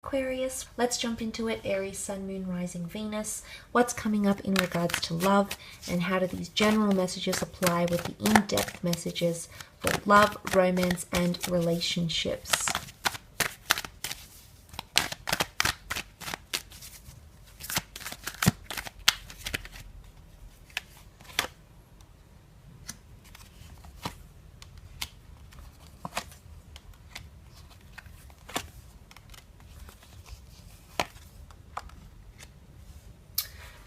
Aquarius, let's jump into it. Aries, Sun, Moon, Rising, Venus. What's coming up in regards to love, and how do these general messages apply with the in-depth messages for love, romance, and relationships?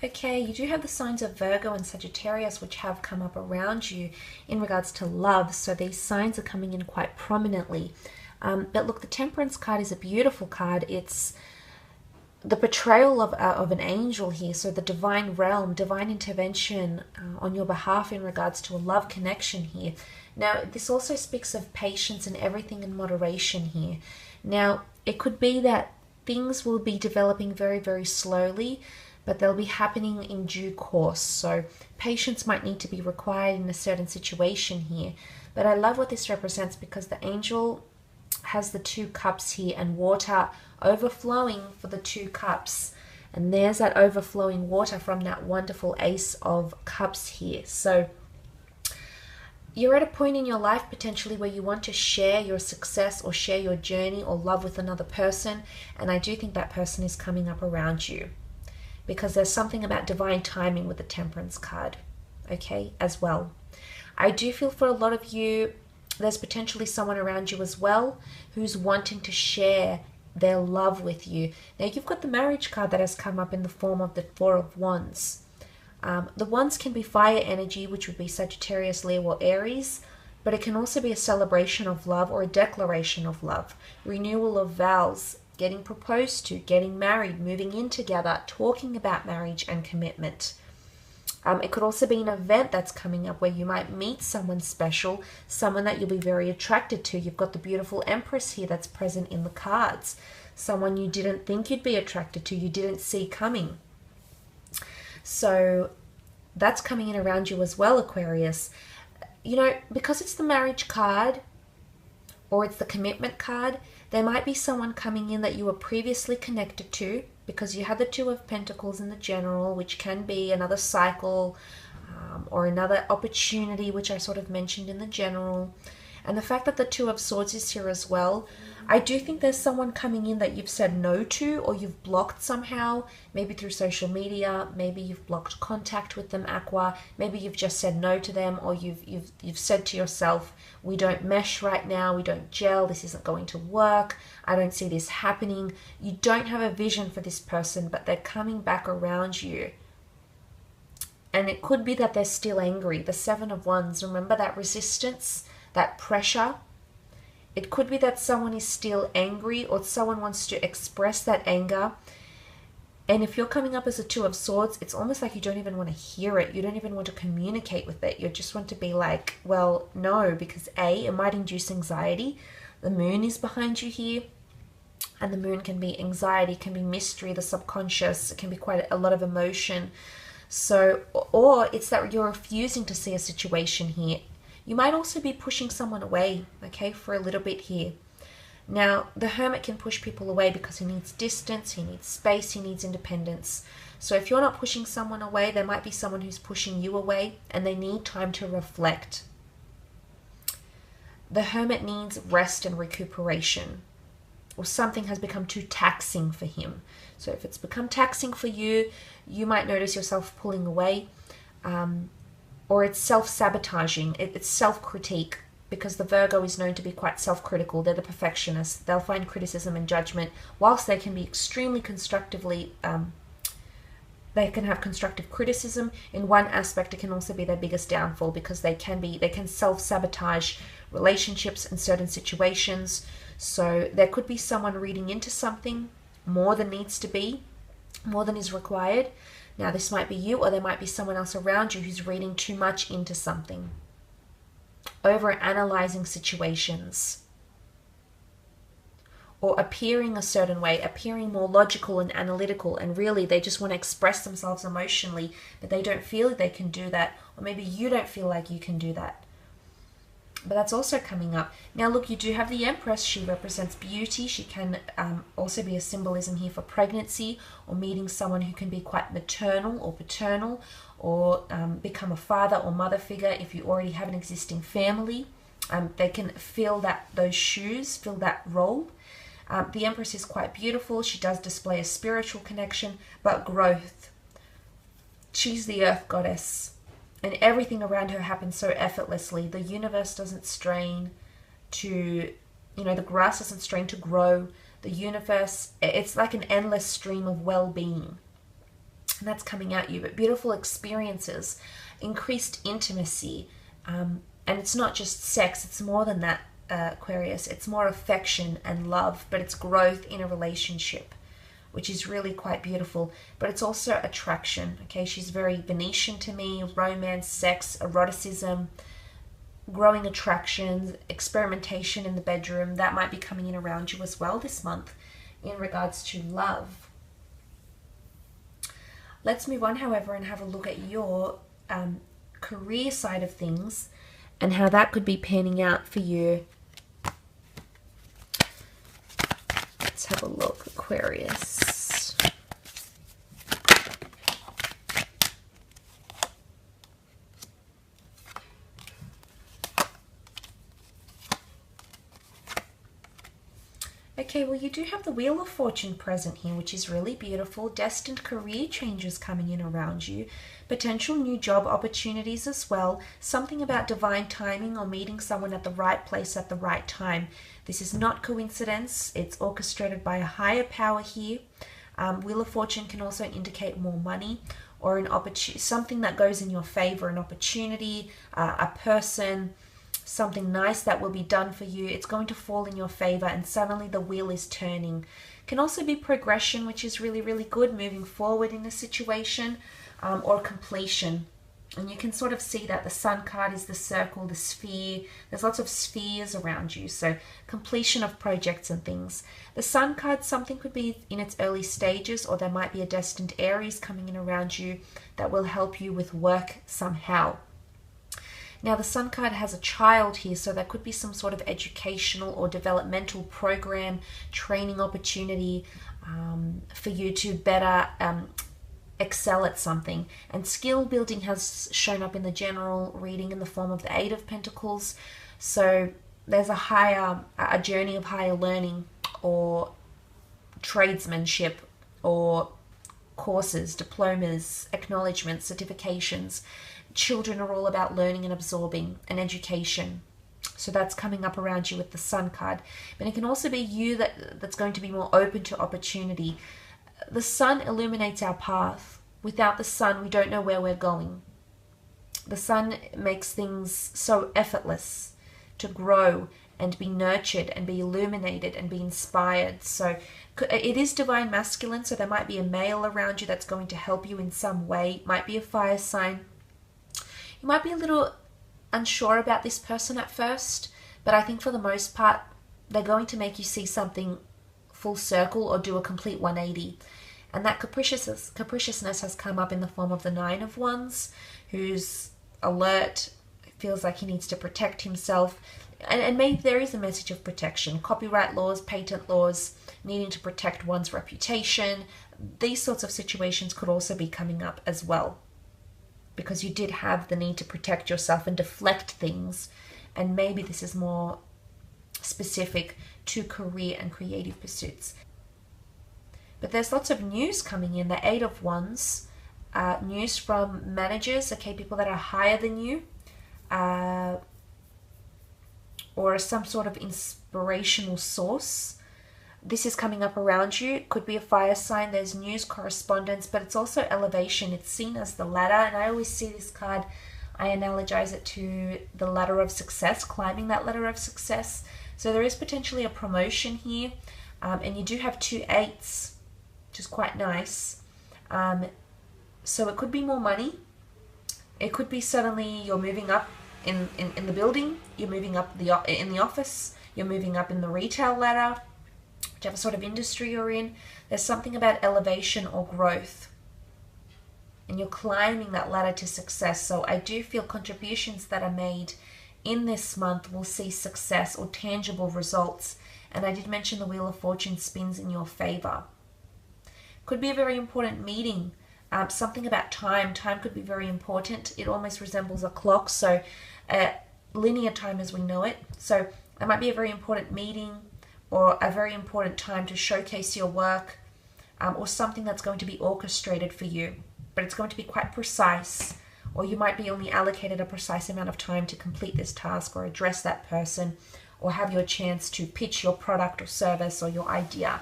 Okay, you do have the signs of Virgo and Sagittarius, which have come up around you in regards to love. So these signs are coming in quite prominently. But look, the Temperance card is a beautiful card. It's the portrayal of an angel here. So the divine realm, divine intervention on your behalf in regards to a love connection here. Now, this also speaks of patience and everything in moderation here. Now, it could be that things will be developing very, very slowly, but they'll be happening in due course. So patience might need to be required in a certain situation here. But I love what this represents, because the angel has the 2 cups here and water overflowing for the 2 cups. And there's that overflowing water from that wonderful Ace of Cups here. So you're at a point in your life potentially where you want to share your success or share your journey or love with another person. And I do think that person is coming up around you, because there's something about divine timing with the Temperance card, okay, as well. I do feel for a lot of you, there's potentially someone around you as well who's wanting to share their love with you. Now, you've got the Marriage card that has come up in the form of the 4 of Wands. The Wands can be fire energy, which would be Sagittarius, Leo, or Aries, but it can also be a celebration of love or a declaration of love, renewal of vows, getting proposed to, getting married, moving in together, talking about marriage and commitment. It could also be an event that's coming up where you might meet someone special, someone that you'll be very attracted to. You've got the beautiful Empress here that's present in the cards. Someone you didn't think you'd be attracted to, you didn't see coming. So that's coming in around you as well, Aquarius. You know, because it's the Marriage card or it's the Commitment card, there might be someone coming in that you were previously connected to, because you had the 2 of Pentacles in the general, which can be another cycle or another opportunity, which I sort of mentioned in the general. And the fact that the 2 of Swords is here as well, I do think there's someone coming in that you've said no to, or you've blocked somehow, maybe through social media, maybe you've blocked contact with them, Aqua, maybe you've just said no to them, or you've said to yourself, we don't mesh right now, we don't gel, this isn't going to work, I don't see this happening. You don't have a vision for this person, but they're coming back around you. And it could be that they're still angry. The 7 of Wands, remember that resistance, that pressure? It could be that someone is still angry, or someone wants to express that anger. And if you're coming up as a 2 of Swords, it's almost like you don't even want to hear it. You don't even want to communicate with it. You just want to be like, well, no, because A, it might induce anxiety. The Moon is behind you here. And the Moon can be anxiety, can be mystery, the subconscious. It can be quite a lot of emotion. So, or it's that you're refusing to see a situation here. You might also be pushing someone away, okay, for a little bit here. Now, the Hermit can push people away because he needs distance, he needs space, he needs independence. So if you're not pushing someone away, there might be someone who's pushing you away, and they need time to reflect. The Hermit needs rest and recuperation, or something has become too taxing for him. So if it's become taxing for you, you might notice yourself pulling away, or it's self-sabotaging, it's self-critique, because the Virgo is known to be quite self-critical. They're the perfectionists. They'll find criticism and judgment, whilst they can be extremely constructively, they can have constructive criticism. In one aspect, it can also be their biggest downfall, because they can self-sabotage relationships and certain situations. So there could be someone reading into something more than needs to be, more than is required. Now, this might be you, or there might be someone else around you who's reading too much into something, over-analyzing situations, or appearing a certain way, appearing more logical and analytical, and really they just want to express themselves emotionally, but they don't feel they can do that, or maybe you don't feel like you can do that. but that's also coming up. Now look, you do have the Empress. She represents beauty. She can also be a symbolism here for pregnancy or meeting someone who can be quite maternal or paternal, or become a father or mother figure if you already have an existing family. They can fill those shoes, fill that role. The Empress is quite beautiful. She does display a spiritual connection, but growth. She's the earth goddess, and everything around her happens so effortlessly. The universe doesn't strain to, the grass doesn't strain to grow. The universe, it's like an endless stream of well-being. And that's coming at you. But beautiful experiences, increased intimacy, and it's not just sex, it's more than that, Aquarius. It's more affection and love, but it's growth in a relationship, which is really quite beautiful. But it's also attraction. Okay, she's very Venetian to me. Romance, sex, eroticism, growing attractions, experimentation in the bedroom. That might be coming in around you as well this month in regards to love. Let's move on, however, and have a look at your career side of things and how that could be panning out for you. Let's have a look, Aquarius. Okay, well, you do have the Wheel of Fortune present here, which is really beautiful. Destined career changes coming in around you. Potential new job opportunities as well. Something about divine timing or meeting someone at the right place at the right time. This is not coincidence. It's orchestrated by a higher power here. Wheel of Fortune can also indicate more money or an opportunity, something that goes in your favor, an opportunity, a person, something nice that will be done for you. It's going to fall in your favor, and suddenly the wheel is turning. Can also be progression, which is really, really good, moving forward in a situation, or completion. And you can sort of see that the Sun card is the circle, the sphere. There's lots of spheres around you, so completion of projects and things. The Sun card, something could be in its early stages, or there might be a destined Aries coming in around you that will help you with work somehow. Now the Sun card has a child here, so there could be some sort of educational or developmental program, training opportunity for you to better excel at something. And skill building has shown up in the general reading in the form of the Eight of Pentacles. So there's a journey of higher learning or tradesmanship or courses, diplomas, acknowledgements, certifications. Children are all about learning and absorbing and education. So that's coming up around you with the Sun card. But it can also be you that's going to be more open to opportunity. The Sun illuminates our path. Without the Sun, we don't know where we're going. The Sun makes things so effortless to grow and be nurtured and be illuminated and be inspired. So it is divine masculine, so there might be a male around you that's going to help you in some way. It might be a fire sign. You might be a little unsure about this person at first, but I think for the most part, they're going to make you see something full circle or do a complete 180. And that capriciousness has come up in the form of the Nine of Wands, who's alert, feels like he needs to protect himself. And maybe there is a message of protection. Copyright laws, patent laws, needing to protect one's reputation. These sorts of situations could also be coming up as well, because you did have the need to protect yourself and deflect things. And maybe this is more specific to career and creative pursuits. But there's lots of news coming in. The Eight of Wands, news from managers, okay, people that are higher than you, or some sort of inspirational source. This is coming up around you. It could be a fire sign. There's news, correspondence, but it's also elevation. It's seen as the ladder, and I always see this card, I analogize it to the ladder of success, climbing that ladder of success. So there is potentially a promotion here, and you do have 2 eights, which is quite nice. So it could be more money. It could be suddenly you're moving up in the building, you're moving up in the office, you're moving up in the retail ladder, whichever sort of industry you're in. There's something about elevation or growth, and you're climbing that ladder to success. So I do feel contributions that are made in this month will see success or tangible results. And I did mention the Wheel of Fortune spins in your favor. Could be a very important meeting. Something about time. Time could be very important. It almost resembles a clock, so linear time as we know it. So it might be a very important meeting or a very important time to showcase your work, or something that's going to be orchestrated for you. But it's going to be quite precise, or you might be only allocated a precise amount of time to complete this task or address that person or have your chance to pitch your product or service or your idea.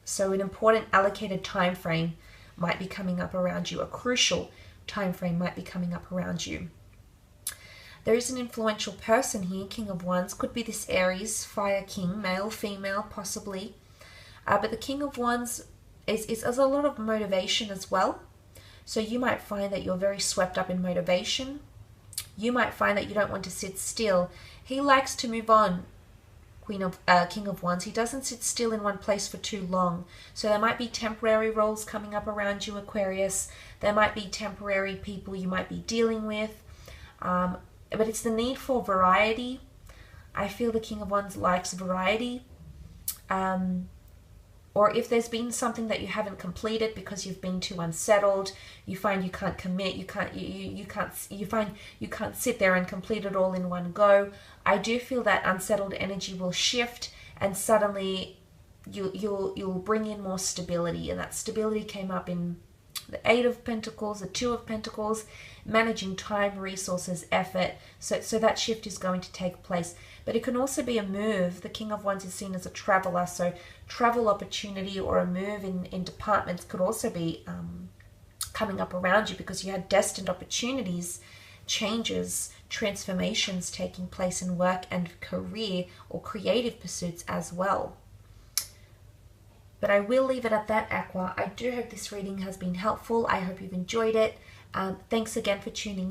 So an important allocated time frame might be coming up around you. A crucial time frame might be coming up around you. There is an influential person here, King of Wands. Could be this Aries, Fire King, male, female, possibly. But the King of Wands is a lot of motivation as well. So you might find that you're very swept up in motivation. You might find that you don't want to sit still. He likes to move on, King of Wands. He doesn't sit still in one place for too long. So there might be temporary roles coming up around you, Aquarius. There might be temporary people you might be dealing with. But it's the need for variety. I feel the King of Wands likes variety. Or if there's been something that you haven't completed because you've been too unsettled, you find you can't commit, you find you can't sit there and complete it all in one go. I do feel that unsettled energy will shift, and suddenly you'll bring in more stability, and that stability came up in the Eight of Pentacles, the Two of Pentacles, managing time, resources, effort. So that shift is going to take place. But it can also be a move. The King of Wands is seen as a traveler, so travel opportunity or a move in departments could also be coming up around you, because you had destined opportunities, changes, transformations taking place in work and career or creative pursuits as well. But I will leave it at that, Aqua. I do hope this reading has been helpful. I hope you've enjoyed it. Thanks again for tuning in.